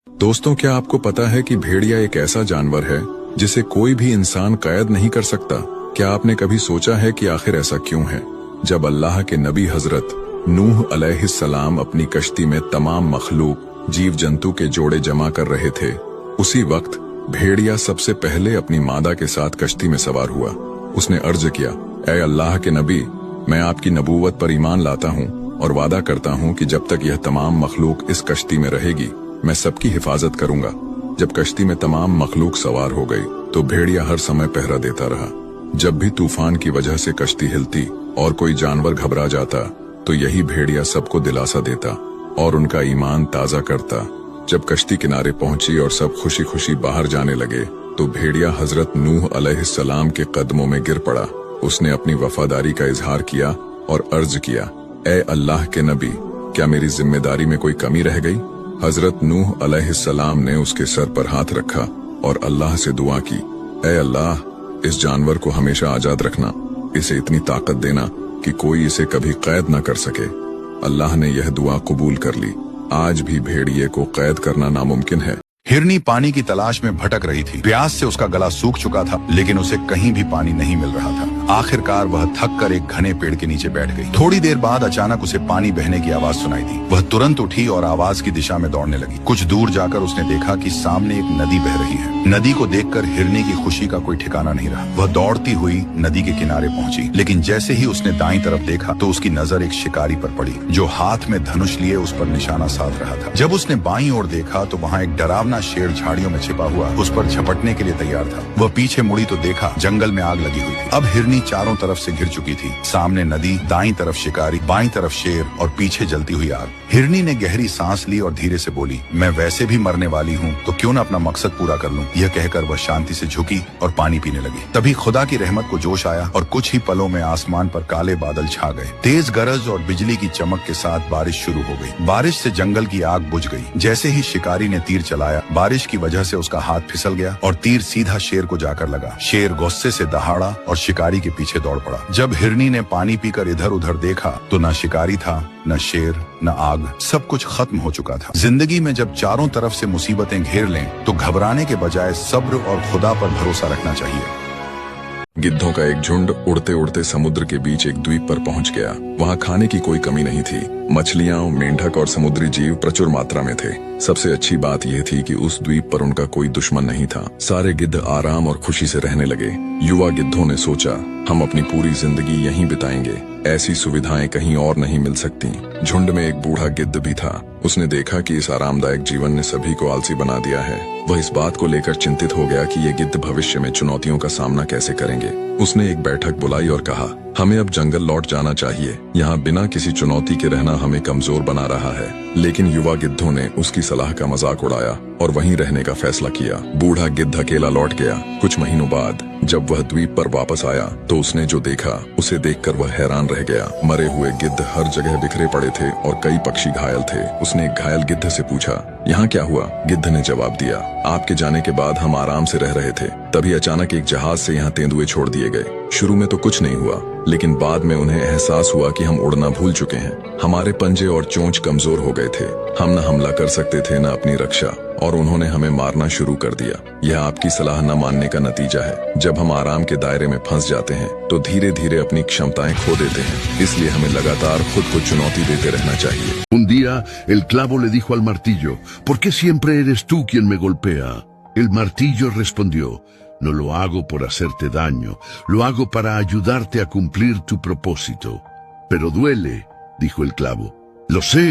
दोस्तों, क्या आपको पता है कि भेड़िया एक ऐसा जानवर है जिसे कोई भी इंसान कैद नहीं कर सकता? क्या आपने कभी सोचा है कि आखिर ऐसा क्यों है? जब अल्लाह के नबी हजरत नूह अलैहिस्सलाम अपनी कश्ती में तमाम मखलूक जीव जंतु के जोड़े जमा कर रहे थे, उसी वक्त भेड़िया सबसे पहले अपनी मादा के साथ कश्ती में सवार हुआ। उसने अर्ज किया, ऐ अल्लाह के नबी, मैं आपकी नबूवत पर ईमान लाता हूँ और वादा करता हूँ कि जब तक यह तमाम मखलूक इस कश्ती में रहेगी मैं सबकी हिफाजत करूंगा। जब कश्ती में तमाम मखलूक सवार हो गई तो भेड़िया हर समय पहरा देता रहा। जब भी तूफान की वजह से कश्ती हिलती और कोई जानवर घबरा जाता तो यही भेड़िया सबको दिलासा देता और उनका ईमान ताजा करता। जब कश्ती किनारे पहुंची और सब खुशी खुशी बाहर जाने लगे तो भेड़िया हजरत नूह अलैहिस्सलाम के कदमों में गिर पड़ा। उसने अपनी वफादारी का इजहार किया और अर्ज किया, ए अल्लाह के नबी, क्या मेरी जिम्मेदारी में कोई कमी रह गई? हजरत नूह अलैहिस्सलाम ने उसके सर पर हाथ रखा और अल्लाह से दुआ की, ए अल्लाह, इस जानवर को हमेशा आजाद रखना, इसे इतनी ताकत देना कि कोई इसे कभी कैद न कर सके। अल्लाह ने यह दुआ कबूल कर ली। आज भी भेड़िए को कैद करना नामुमकिन है। हिरनी पानी की तलाश में भटक रही थी। प्यास से उसका गला सूख चुका था, लेकिन उसे कहीं भी पानी नहीं मिल रहा था। आखिरकार वह थक कर एक घने पेड़ के नीचे बैठ गई। थोड़ी देर बाद अचानक उसे पानी बहने की आवाज सुनाई दी। वह तुरंत उठी और आवाज की दिशा में दौड़ने लगी। कुछ दूर जाकर उसने देखा कि सामने एक नदी बह रही है। नदी को देखकर हिरनी की खुशी का कोई ठिकाना नहीं रहा। वह दौड़ती हुई नदी के किनारे पहुंची, लेकिन जैसे ही उसने दाईं तरफ देखा तो उसकी नजर एक शिकारी पर पड़ी जो हाथ में धनुष लिए उस पर निशाना साध रहा था। जब उसने बाईं ओर देखा तो वहाँ एक डरावना शेर झाड़ियों में छिपा हुआ उस पर झपटने के लिए तैयार था। वह पीछे मुड़ी तो देखा जंगल में आग लगी हुई थी। अब हिरनी चारों तरफ से घिर चुकी थी। सामने नदी, दाईं तरफ शिकारी, बाईं तरफ शेर और पीछे जलती हुई आग। हिरनी ने गहरी सांस ली और धीरे से बोली, मैं वैसे भी मरने वाली हूँ तो क्यों न अपना मकसद पूरा कर लूं। यह कहकर वह शांति से झुकी और पानी पीने लगी। तभी खुदा की रहमत को जोश आया और कुछ ही पलों में आसमान पर काले बादल छा गए। तेज गरज और बिजली की चमक के साथ बारिश शुरू हो गई। बारिश से जंगल की आग बुझ गई। जैसे ही शिकारी ने तीर चलाया, बारिश की वजह से उसका हाथ फिसल गया और तीर सीधा शेर को जाकर लगा। शेर गुस्से से दहाड़ा और शिकारी के पीछे दौड़ पड़ा। जब हिरनी ने पानी पीकर इधर उधर देखा तो न शिकारी था, न शेर, न आग, सब कुछ खत्म हो चुका था। जिंदगी में जब चारों तरफ से मुसीबतें घेर लें तो घबराने के बजाय सब्र और खुदा पर भरोसा रखना चाहिए। गिद्धों का एक झुंड उड़ते उड़ते समुद्र के बीच एक द्वीप पर पहुंच गया। वहां खाने की कोई कमी नहीं थी। मछलियां, मेंढक और समुद्री जीव प्रचुर मात्रा में थे। सबसे अच्छी बात यह थी कि उस द्वीप पर उनका कोई दुश्मन नहीं था। सारे गिद्ध आराम और खुशी से रहने लगे। युवा गिद्धों ने सोचा, हम अपनी पूरी जिंदगी यहीं बिताएंगे, ऐसी सुविधाएं कहीं और नहीं मिल सकती। झुंड में एक बूढ़ा गिद्ध भी था। उसने देखा कि इस आरामदायक जीवन ने सभी को आलसी बना दिया है। वह इस बात को लेकर चिंतित हो गया कि ये गिद्ध भविष्य में चुनौतियों का सामना कैसे करेंगे। उसने एक बैठक बुलाई और कहा, हमें अब जंगल लौट जाना चाहिए। यहाँ बिना किसी चुनौती के रहना हमें कमजोर बना रहा है। लेकिन युवा गिद्धों ने उसकी सलाह का मजाक उड़ाया और वहीं रहने का फैसला किया। बूढ़ा गिद्ध अकेला लौट गया। कुछ महीनों बाद जब वह द्वीप पर वापस आया तो उसने जो देखा उसे देखकर वह हैरान रह गया। मरे हुए गिद्ध हर जगह बिखरे पड़े थे और कई पक्षी घायल थे। उसने एक घायल गिद्ध से पूछा, यहाँ क्या हुआ? गिद्ध ने जवाब दिया, आपके जाने के बाद हम आराम से रह रहे थे, तभी अचानक एक जहाज से यहाँ तेंदुए छोड़ दिए गए। शुरू में तो कुछ नहीं हुआ, लेकिन बाद में उन्हें एहसास हुआ कि हम उड़ना भूल चुके हैं। हमारे पंजे और चोंच कमजोर हो गए थे। हम न हमला कर सकते थे न अपनी रक्षा, और उन्होंने हमें मारना शुरू कर दिया। यह आपकी सलाह न मानने का नतीजा है। जब हम आराम के दायरे में फंस जाते हैं तो धीरे धीरे अपनी क्षमताएं खो देते हैं। इसलिए हमें लगातार खुद को चुनौती देते रहना चाहिए। Un día, el clavo le dijo al martillo, ¿por qué siempre eres tú quien me golpea? El martillo respondió, no lo hago por hacerte daño, lo hago para ayudarte a cumplir tu propósito. Pero duele, dijo el clavo. Lo sé,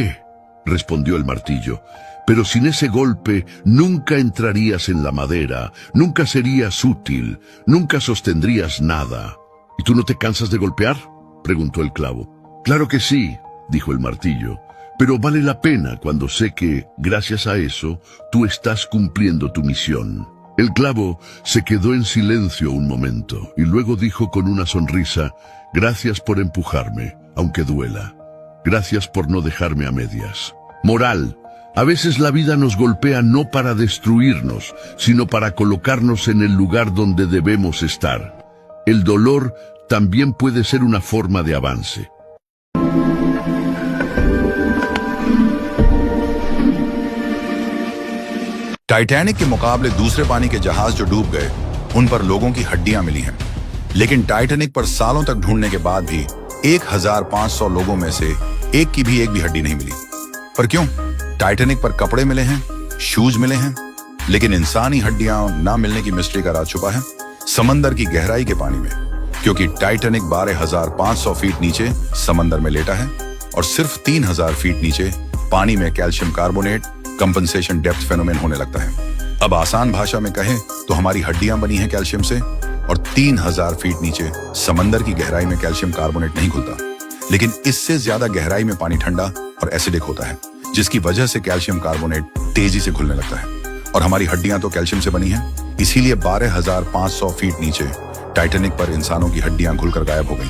respondió el martillo, pero sin ese golpe nunca entrarías en la madera, nunca serías útil, nunca sostendrías nada. ¿Y tú no te cansas de golpear?, preguntó el clavo. Claro que sí, dijo el martillo, pero vale la pena cuando sé que, gracias a eso, tú estás cumpliendo tu misión. El clavo se quedó en silencio un momento y luego dijo con una sonrisa, gracias por empujarme, aunque duela. Gracias por no dejarme a medias. Moral: a veces la vida nos golpea no para destruirnos, sino para colocarnos en el lugar donde debemos estar. El dolor también puede ser una forma de avance. Titanic के मुकाबले दूसरे पानी के जहाज जो डूब गए उन पर लोगों की हड्डियां मिली हैं, लेकिन टाइटैनिक पर सालों तक ढूंढने के बाद भी 1500 लोगों में से एक की भी हड्डी नहीं मिली। पर क्यों? टाइटैनिक पर कपड़े मिले हैं, शूज मिले हैं, लेकिन इंसानी हड्डियां ना मिलने की मिस्ट्री का राज छुपा है समंदर की गहराई के पानी में, क्योंकि टाइटैनिक 12,500 फीट नीचे समंदर में लेटा है और सिर्फ 3,000 फीट नीचे पानी में कैल्शियम कार्बोनेट कंपनसेशन डेप्थ फेनोमेन होने लगता है। अब आसान भाषा में कहें तो हमारी हड्डियां बनी हैं कैल्शियम से और 3,000 फीट नीचे समंदर की गहराई में कैल्शियम कार्बोनेट नहीं घुलता, लेकिन इससे ज्यादा गहराई में पानी ठंडा और एसिडिक होता है, जिसकी वजह से कैल्शियम कार्बोनेट तेजी से घुलने लगता है। और हमारी हड्डियां तो कैल्शियम से बनी हैं, इसीलिए 12,500 फीट नीचे टाइटैनिक पर इंसानों की हड्डियां घुलकर गायब हो गई।